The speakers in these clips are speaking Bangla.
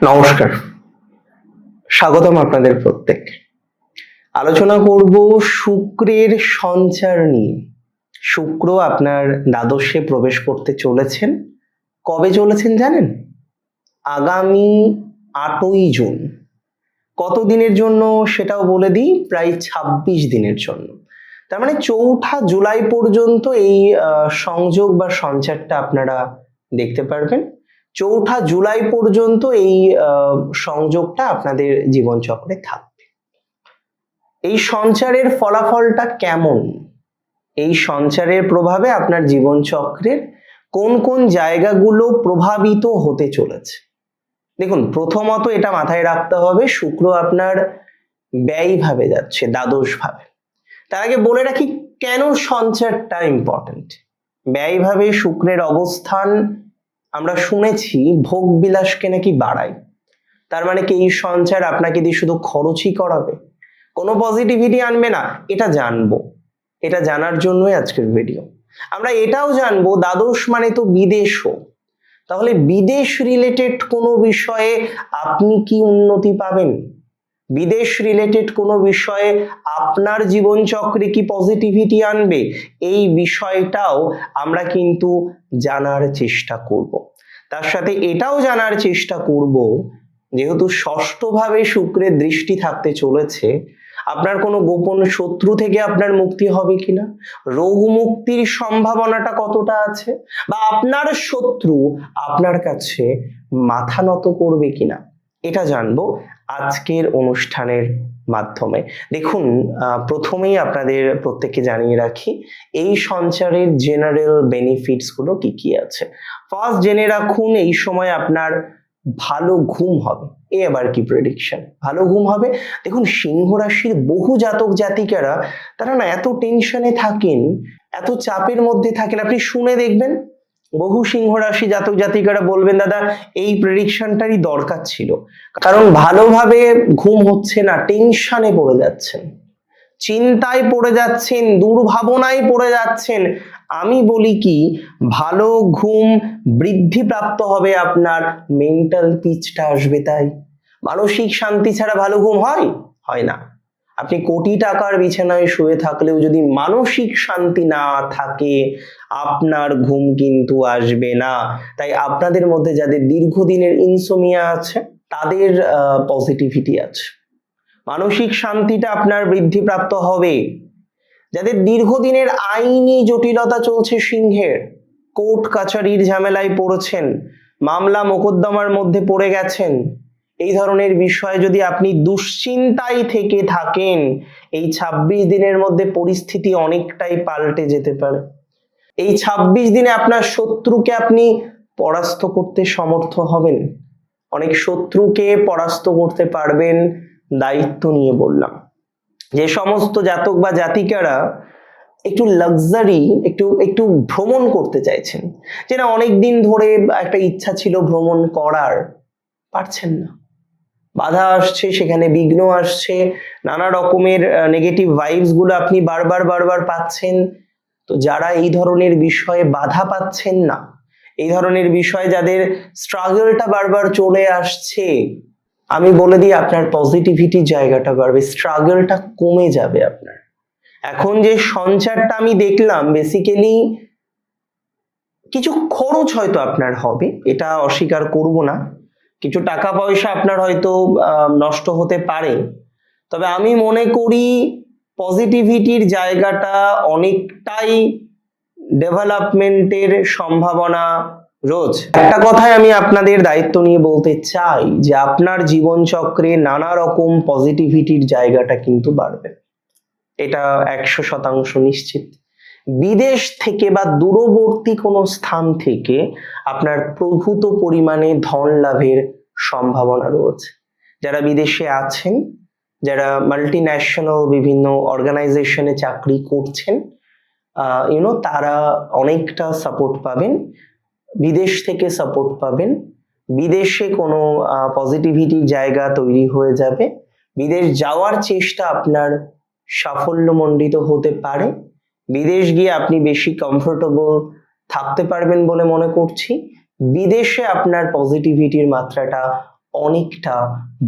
নমস্কার, স্বাগতম আপনাদের প্রত্যেক। আলোচনা করব শুক্রের সঞ্চার নিয়ে। শুক্র আপনার দ্বাদশে প্রবেশ করতে চলেছেন। কবে চলেছেন জানেন? আগামী 8ই জুন। কত দিনের জন্য সেটাও বলে দিই, প্রায় 26 দিনের জন্য। তার মানে 4ঠা জুলাই পর্যন্ত এই সংযোগ বা সঞ্চারটা আপনারা দেখতে পারবেন। 4ঠা জুলাই পর্যন্ত এই সংযোগটা আপনাদের জীবনচক্রে থাকবে। এই সঞ্চারের ফলাফলটা কেমন? এই সঞ্চারের প্রভাবে আপনার জীবনচক্রের কোন কোন জায়গাগুলো প্রভাবিত হতে চলেছে? দেখুন, প্রথমত এটা মাথায় রাখতে হবে, শুক্র আপনার ব্যয়ভাবে যাচ্ছে, দ্বাদশ ভাবে। তার আগে বলে রাখি কেন সঞ্চারটা ইম্পর্টেন্ট। ব্যয়ভাবে শুক্রের অবস্থান আমরা শুনেছি ভোগ বিলাসকে নাকি বাড়ায়। তার মানে কি এই সঞ্চার আপনাকে দিয়ে শুধু খরচই করাবে, কোনো পজিটিভিটি আনবে না? এটা জানবো, এটা জানার জন্যই আজকের ভিডিও। আমরা এটাও জানবো দ্বাদশ মানে তো বিদেশও, তাহলে বিদেশ রিলেটেড কোনো বিষয়ে আপনি কি উন্নতি পাবেন? বিদেশ রিলেটেড কোনো বিষয়ে আপনার জীবনচক্রে কি পজিটিভিটি আনবে? এই বিষয়টাও আমরা কিন্তু জানার চেষ্টা করব। তার সাথে এটাও জানার চেষ্টা করব, যেহেতু ষষ্ঠভাবে শুক্রের দৃষ্টি থাকতে চলেছে, আপনার কোনো গোপন শত্রু থেকে আপনার মুক্তি হবে কিনা, রোগ মুক্তির সম্ভাবনাটা কতটা আছে, বা আপনার শত্রু আপনার কাছে মাথা নত করবে কিনা, এটা জানবো আজকের অনুষ্ঠানের মাধ্যমে। দেখুন, প্রথমেই আপনাদের প্রত্যেককে জানিয়ে রাখি এই সঞ্চারের জেনারেল বেনিফিটস গুলো কি কি আছে। ফার্স্ট জেনে রাখুন, এই সময় আপনার ভালো ঘুম হবে। এ আবার কি প্রেডিকশন, ভালো ঘুম হবে? দেখুন, সিংহ রাশির বহু জাতক জাতিকারা তারা না এত টেনশনে থাকেন, এত চাপের মধ্যে থাকেন, আপনি শুনে দেখবেন বহু সিংহ রাশি জাতক জাতিকারা বলবেন দাদা এই প্রেডিকশনটারই দরকার ছিল, কারণ ভালোভাবে ঘুম হচ্ছে না, টেনশনে পড়ে যাচ্ছেন, চিন্তায় পড়ে যাচ্ছেন, দুর্ভাবনায় পড়ে যাচ্ছেন। আমি বলি কি, ভালো ঘুম বৃদ্ধিপ্রাপ্ত হবে, আপনার মেন্টাল পিচটা আসবে। তাই মানসিক শান্তি ছাড়া ভালো ঘুম হয়? হয় না। আপনি কোটি টাকার বিছানায় শুয়ে থাকলেও যদি মানসিক শান্তি না থাকে, আপনার ঘুম কিন্তু আসবে না। তাই আপনাদের মধ্যে যাদের দীর্ঘদিনের ইনসোমিয়া আছে তাদের পজিটিভিটি আছে, মানসিক শান্তিটা আপনার বৃদ্ধিপ্রাপ্ত হবে। যাদের দীর্ঘদিনের আইনি জটিলতা চলছে, সিংহের কোর্ট কাছারির ঝামেলায় পড়েছেন, মামলা মোকদ্দমার মধ্যে পড়ে গেছেন, এই ধরনের বিষয়ে যদি আপনি দুশ্চিন্তায় থেকে থাকেন, এই 26 দিনের মধ্যে পরিস্থিতি অনেকটাই পাল্টে যেতে পারে। এই 26 দিনে আপনার শত্রুকে আপনি পরাস্ত করতে সমর্থ হবেন, অনেক শত্রুকে পরাস্ত করতে পারবেন। দায়িত্ব নিয়ে বললাম, যে সমস্ত জাতক বা জাতিকারা একটু লাক্সারি, একটু ভ্রমণ করতে চাইছেন, যেটা অনেকদিন ধরে একটা ইচ্ছা ছিল ভ্রমণ করার, পারছেন না, বাধা আসছে, সেখানে বিঘ্ন আসছে, নানা রকমের নেগেটিভ ভাইবস গুলো আপনি বারবার পাচ্ছেন। তো যারা এই ধরনের বিষয়ে বাধা পাচ্ছেন না, এই ধরনের বিষয়ে যাদের স্ট্রাগলটা বারবার চলে আসছে, আমি বলে দিই আপনার পজিটিভিটি জায়গাটা বাড়বে, স্ট্রাগলটা কমে যাবে আপনার। এখন যে সঞ্চারটা আমি দেখলাম, বেসিক্যালি কিছু খরচ হয়তো আপনার হবে, এটা অস্বীকার করব না, কিছু টাকা পয়সা আপনার হয়তো নষ্ট হতে পারে, তবে আমি মনে করি পজিটিভিটির জায়গাটা অনেকটাই ডেভেলপমেন্টের সম্ভাবনা রোজ। একটা কথাই আমি আপনাদের দায়িত্ব নিয়ে বলতে চাই, যে আপনার জীবনচক্রে নানা রকম পজিটিভিটির জায়গাটা কিন্তু বাড়বে, এটা 100% নিশ্চিত। বিদেশ থেকে বা দূরবর্তী কোনো স্থান থেকে আপনার প্রভূত পরিমাণে ধন লাভের সম্ভাবনা রয়েছে। যারা বিদেশে আছেন, যারা মাল্টি ন্যাশনাল বিভিন্ন অর্গানাইজেশনে চাকরি করছেন, তারা অনেকটা সাপোর্ট পাবেন, বিদেশ থেকে সাপোর্ট পাবেন, বিদেশে কোনো পজিটিভিটির জায়গা তৈরি হয়ে যাবে, বিদেশ যাওয়ার চেষ্টা আপনার সাফল্যমণ্ডিত হতে পারে, বিদেশ গিয়ে আপনি বেশি কমফোর্টেবল থাকতে পারবেন বলে মনে করছি, বিদেশে আপনার পজিটিভিটির মাত্রাটা অনেকটা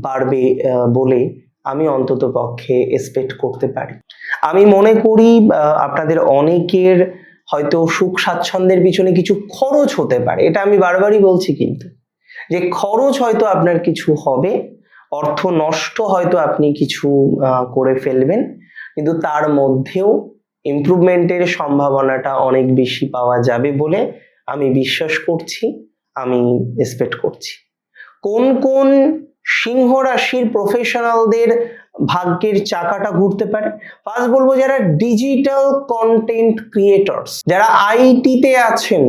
বাড়বে বলে আমি অন্তত পক্ষে এক্সপেক্ট করতে পারি। আমি মনে করি আপনাদের অনেকের হয়তো সুখ স্বাচ্ছন্দ্যের পিছনে কিছু খরচ হতে পারে, এটা আমি বারবারই বলছি, কিন্তু যে খরচ হয়তো আপনার কিছু হবে, অর্থ নষ্ট হয়তো আপনি কিছু করে ফেলবেন, কিন্তু তার মধ্যেও ইমপ্রুভমেন্টের সম্ভাবনাটা অনেক বেশি পাওয়া যাবে বলে আমি বিশ্বাস করছি, আমি এক্সপেক্ট করছি। কোন কোন সিংহ রাশির প্রফেশনালদের ভাগ্যের চাকাটা ঘুরতে পারে? ফার্স্ট বলবো যারা ডিজিটাল কন্টেন্ট ক্রিয়েটরস, যারা আইটিতে আছেন,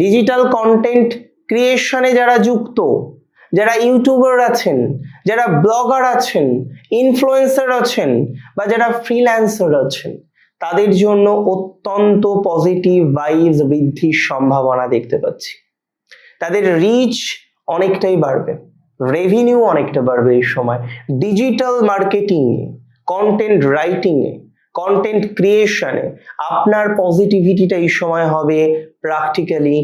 ডিজিটাল কন্টেন্ট ক্রিয়েশনে যারা যুক্ত, যারা ইউটিউবার আছেন, যারা ব্লগার আছেন, ইনফ্লুয়েন্সার আছেন, বা যারা ফ্রিল্যান্সার আছেন, তাদের জন্য অত্যন্ত পজিটিভ ভাইবস বৃদ্ধির সম্ভাবনা দেখতে পাচ্ছি। তাদের রিচ অনেকটাই বাড়বে, রেভিনিউ অনেকটা বাড়বে এই সময়। ডিজিটাল মার্কেটিং এ, কন্টেন্ট রাইটিং এ, কন্টেন্ট ক্রিয়েশনে আপনার পজিটিভিটিটা এই সময় হবে প্র্যাকটিক্যালি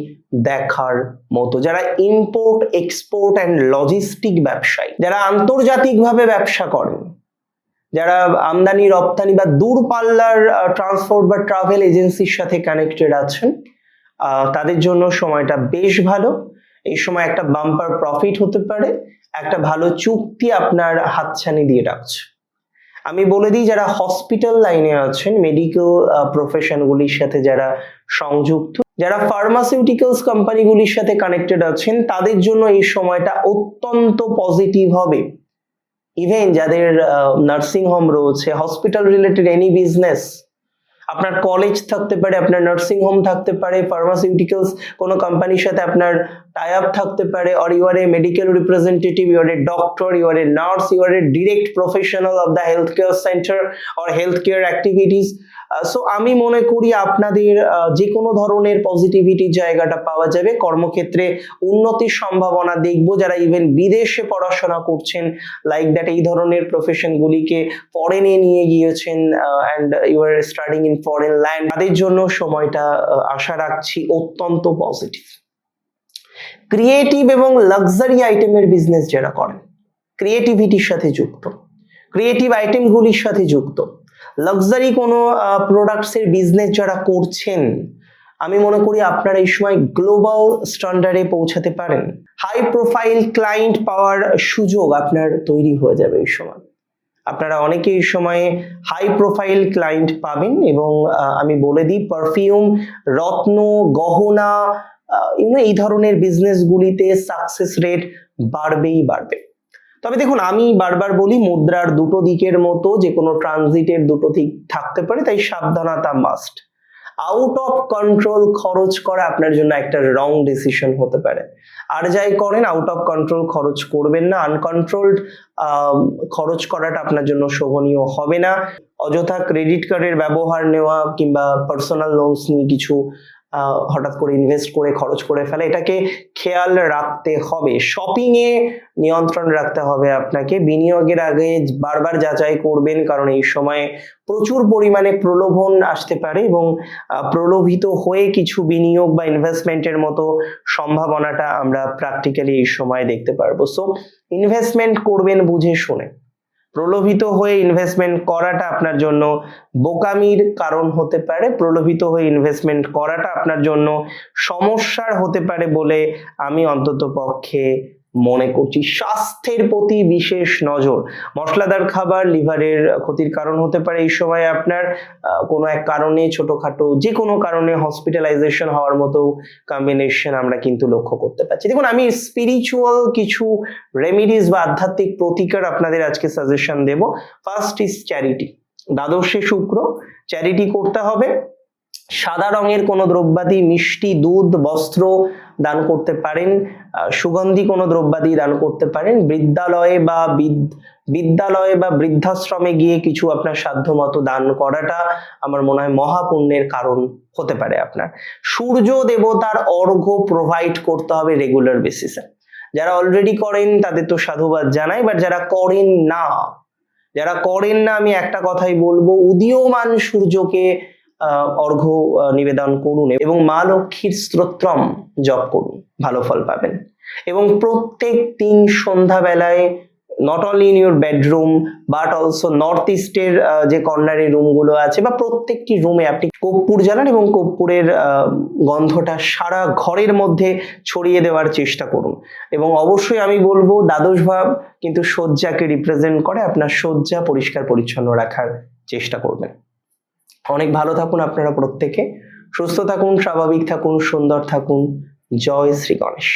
দেখার মতো। যারা ইম্পোর্ট এক্সপোর্ট অ্যান্ড লজিস্টিক ব্যবসায়ী, যারা আন্তর্জাতিকভাবে ব্যবসা করেন, যারা আমদানি রপ্তানি বা দূরপাল্লার ট্রান্সপোর্ট বা ট্রাভেল এজেন্সির সাথে কানেক্টেড আছেন, তাদের জন্য সময়টা বেশ ভালো। এই সময় একটা বাম্পার প্রফিট হতে পারে, একটা ভালো চুক্তি আপনার হাতছানি দিয়ে রাখছে। আমি বলে দিই, যারা হসপিটাল লাইনে আছেন, মেডিকেল প্রফেশনগুলির সাথে যারা সংযুক্ত, যারা ফার্মাসিউটিক্যালস কোম্পানিগুলির সাথে কানেক্টেড আছেন, তাদের জন্য এই সময়টা অত্যন্ত পজিটিভ হবে। ইভেন যাদের নার্সিং হোম রয়েছে, হসপিটাল রিলেটেড এনি বিজনেস, আপনার কলেজ থাকতে পারে, আপনার নার্সিং হোম থাকতে পারে, ফার্মাসিউটিক্যালস কোনো কোম্পানির সাথে আপনার টাই আপ থাকতে পারে, or you are a medical representative, you are a doctor, you are a nurse, you are a direct professional of the health care centre or health care activities. So আমি মনে করি আপনাদের যে কোনো ধরনের পজিটিভিটির জায়গাটা পাওয়া যাবে। কর্মক্ষেত্রে উন্নতির সম্ভাবনা দেখবো। যারা ইভেন বিদেশে পড়াশোনা করছেন, লাইক দ্যাট, এই ধরনের প্রফেশনগুলিকে ফরেনে নিয়ে গিয়েছেন and you are studying in foreign land, তাদের জন্য সময়টা আশা রাখছি অত্যন্ত পজিটিভ। ক্রিয়েটিভ এবং লাক্সারি আইটেমের বিজনেস যারা করেন, ক্রিয়েটিভিটির সাথে যুক্ত, ক্রিয়েটিভ আইটেমগুলির সাথে যুক্ত, লাক্সারি কোনো প্রোডাক্টসের বিজনেস যারা করছেন, আমি মনে করি আপনারা এই সময় গ্লোবাল স্ট্যান্ডার্ডে পৌঁছাতে পারেন। হাই প্রোফাইল ক্লায়েন্ট পাওয়ার সুযোগ আপনার তৈরি হয়ে যাবে এই সময়। আপনারা অনেকে এই সময়ে হাই প্রোফাইল ক্লায়েন্ট পাবেন, এবং আমি বলে দিই, পারফিউম, রত্ন, গহনা, এই ধরনের বিজনেসগুলিতে সাকসেস রেট বাড়বেই বাড়বে। তবে দেখুন, আমি বারবার বলি, মুদ্রার দুটো দিকের মতো, যে কোনো ট্রানজিটের দুটো দিক থাকতে পারে, তাই সাবধানতা মাস্ট। আউট অফ কন্ট্রোল খরচ করা আপনার জন্য একটা রং ডিসিশন হতে পারে। আর যাই করেন, আউট অফ কন্ট্রোল খরচ করবেন না। আনকন্ট্রোলড খরচ করাটা আপনার জন্য শোভনীয় হবে না। অযথা ক্রেডিট কার্ডের ব্যবহার নেওয়া কিংবা পার্সোনাল লোনস নিয়ে কিছু হঠাৎ করে ইনভেস্ট করে খরচ করে ফেলে, এটাকে খেয়াল রাখতে হবে। শপিং এ নিয়ন্ত্রণ রাখতে হবে আপনাকে। বিনিয়োগের আগে বারবার যাচাই করবেন, কারণ এই সময়ে প্রচুর পরিমাণে প্রলোভন আসতে পারে, এবং প্রলোভিত হয়ে কিছু বিনিয়োগ বা ইনভেস্টমেন্টের মতো সম্ভাবনাটা আমরা প্র্যাকটিক্যালি এই সময় দেখতে পারবো। সো ইনভেস্টমেন্ট করবেন বুঝে শুনে। প্রলোভিত হয়ে ইনভেস্টমেন্ট করাটা আপনার জন্য বোকামির কারণ হতে পারে, প্রলোভিত হয়ে ইনভেস্টমেন্ট করাটা আপনার জন্য সমস্যার হতে পারে বলে আমি অন্তত পক্ষে মনে করছি। স্বাস্থ্যের প্রতি বিশেষ নজর। মশলাদার খাবার লিভারের ক্ষতির কারণ হতে পারে এই সময়। আপনার কোনো এক কারণে, ছোটখাটো যে কোনো কারণে হসপিটালাইজেশন হওয়ার মতো কম্বিনেশন আমরা কিন্তু লক্ষ্য করতে পারছি। দেখুন, আমি স্পিরিচুয়াল কিছু রেমিডিস বা আধ্যাত্মিক প্রতিকার আপনাদের আজকে সাজেশন দেব। First is charity. দ্বাদশে শুক্র, চ্যারিটি করতে হবে। সাদা রঙের কোনো দ্রব্যাদি, মিষ্টি, দুধ, বস্ত্র দান করতে পারেন। সুগন্ধি কোনো দ্রব্যাদি দান করতে পারেন। বিদ্যালয়ে বা বৃদ্ধাশ্রমে গিয়ে কিছু আপনার সাধ্যমতো দান করাটা আমার মনে হয় মহাপুণ্যের কারণ হতে পারে আপনার। সূর্য দেবতার অর্ঘ্য প্রোভাইড করতে হবে রেগুলার বেসিসে। যারা অলরেডি করেন তাদের তো সাধুবাদ জানাই, বাট যারা করেন না, আমি একটা কথাই বলবো, উদীয়মান সূর্যকে অর্ঘ্য নিবেদন করুন এবং মা লক্ষ্মীর স্তোত্রম জপ করুন, ভালো ফল পাবেন। এবং প্রত্যেক দিন সন্ধ্যাবেলায় not only in your bedroom but also north ইস্টের যে কর্নারে রুমগুলো আছে বা প্রত্যেকটি রুমে আপনি কর্পূর জ্বালান এবং কর্পূরের গন্ধটা সারা ঘরের মধ্যে ছড়িয়ে দেওয়ার চেষ্টা করুন। এবং অবশ্যই আমি বলবো দ্বাদশ ভাব কিন্তু শয্যাকে রিপ্রেজেন্ট করে, আপনার শয্যা পরিষ্কার পরিচ্ছন্ন রাখার চেষ্টা করবেন। অনেক ভালো থাকুন আপনারা প্রত্যেকে, সুস্থ থাকুন, স্বাভাবিক থাকুন, সুন্দর থাকুন। জয় শ্রী গণেশ।